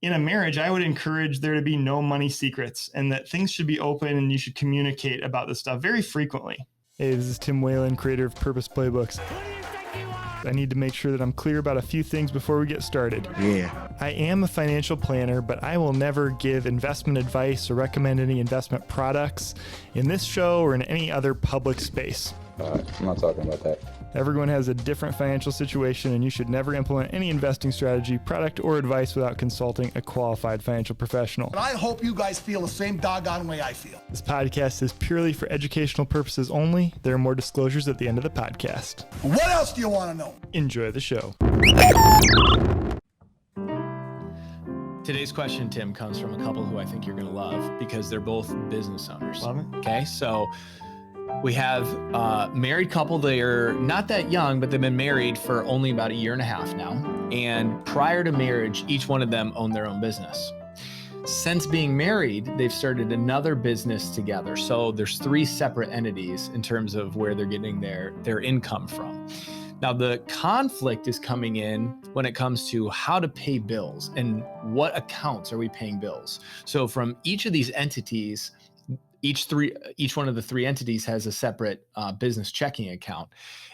in a marriage, I would encourage there to be no money secrets and that things should be open and you should communicate about this stuff very frequently. Hey, this is Tim Whalen, creator of Purpose Playbooks. I need to make sure that I'm clear about a few things before we get started. Yeah. I am a financial planner, but I will never give investment advice or recommend any investment products in this show or in any other public space. I'm not talking about that. Everyone has a different financial situation, and you should never implement any investing strategy, product, or advice without consulting a qualified financial professional. And I hope you guys feel the same doggone way I feel. This podcast is purely for educational purposes only. There are more disclosures at the end of the podcast. What else do you want to know? Enjoy the show. Today's question, Tim, comes from a couple who I think you're going to love because they're both business owners. Love it. Okay, so we have a married couple. They're not that young, but they've been married for only about 1.5 years now. And prior to marriage, each one of them owned their own business. Since being married, they've started another business together. So there's 3 separate entities in terms of where they're getting their income from. Now, the conflict is coming in when it comes to how to pay bills and what accounts are we paying bills. So from each of these entities, each one of the 3 entities has a separate business checking account.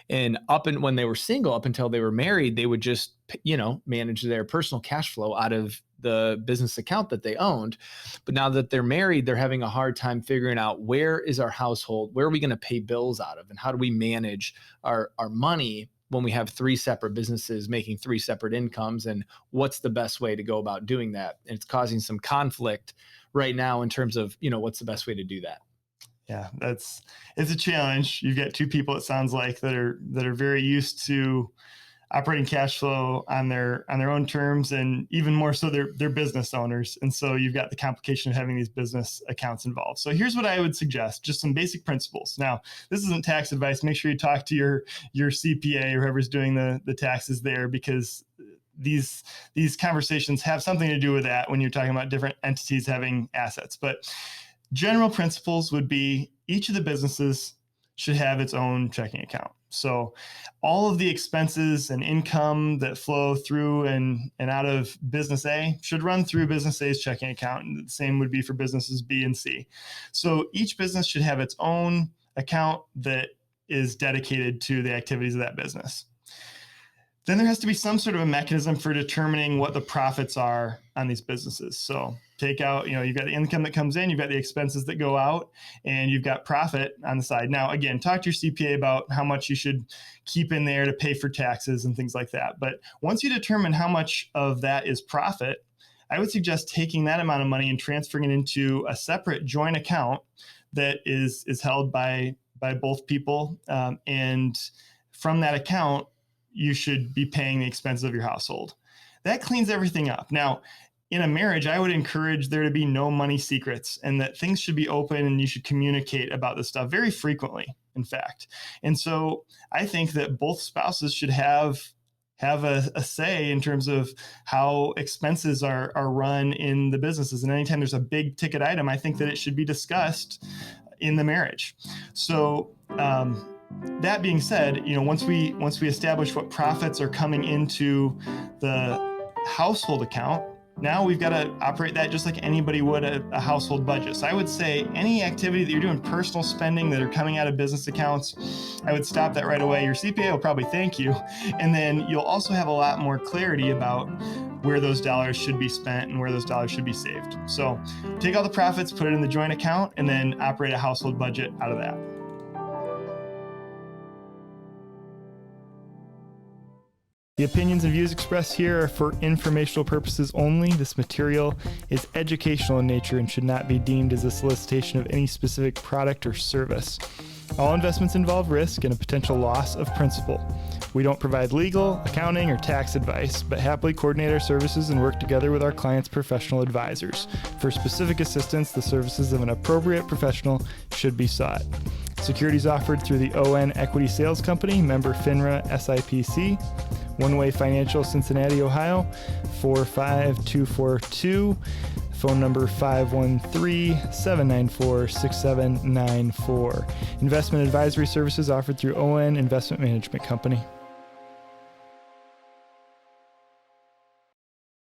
And when they were single, up until they were married, they would just, manage their personal cash flow out of the business account that they owned. But now that they're married, they're having a hard time figuring out where is our household, where are we going to pay bills out of, and how do we manage our money when we have 3 separate businesses making 3 separate incomes, and what's the best way to go about doing that? And it's causing some conflict right now in terms of, what's the best way to do that? Yeah, it's a challenge. You've got 2 people, it sounds like, that are very used to operating cash flow on their own terms, and even more so they're business owners. And so you've got the complication of having these business accounts involved. So here's what I would suggest, just some basic principles. Now, this isn't tax advice. Make sure you talk to your CPA or whoever's doing the taxes there, because these conversations have something to do with that when you're talking about different entities having assets. But general principles would be each of the businesses should have its own checking account. So all of the expenses and income that flow through and out of business A should run through business A's checking account. And the same would be for businesses B and C. So each business should have its own account that is dedicated to the activities of that business. Then there has to be some sort of a mechanism for determining what the profits are on these businesses. So take out, you've got the income that comes in, you've got the expenses that go out, and you've got profit on the side. Now, again, talk to your CPA about how much you should keep in there to pay for taxes and things like that. But once you determine how much of that is profit, I would suggest taking that amount of money and transferring it into a separate joint account that is held by both people. And from that account, you should be paying the expenses of your household. That cleans everything up. Now, in a marriage, I would encourage there to be no money secrets and that things should be open and you should communicate about this stuff very frequently, in fact. And so I think that both spouses should have a say in terms of how expenses are run in the businesses. And anytime there's a big ticket item, I think that it should be discussed in the marriage. So, that being said, once we establish what profits are coming into the household account, now we've got to operate that just like anybody would a household budget. So I would say any activity that you're doing personal spending that are coming out of business accounts, I would stop that right away. Your CPA will probably thank you. And then you'll also have a lot more clarity about where those dollars should be spent and where those dollars should be saved. So take all the profits, put it in the joint account, and then operate a household budget out of that. The opinions and views expressed here are for informational purposes only. This material is educational in nature and should not be deemed as a solicitation of any specific product or service. All investments involve risk and a potential loss of principal. We don't provide legal, accounting, or tax advice, but happily coordinate our services and work together with our clients' professional advisors. For specific assistance, the services of an appropriate professional should be sought. Securities offered through the ON Equity Sales Company, member FINRA SIPC. One Way Financial, Cincinnati, Ohio, 45242. Phone number 513-794-6794. Investment advisory services offered through ON Investment Management Company.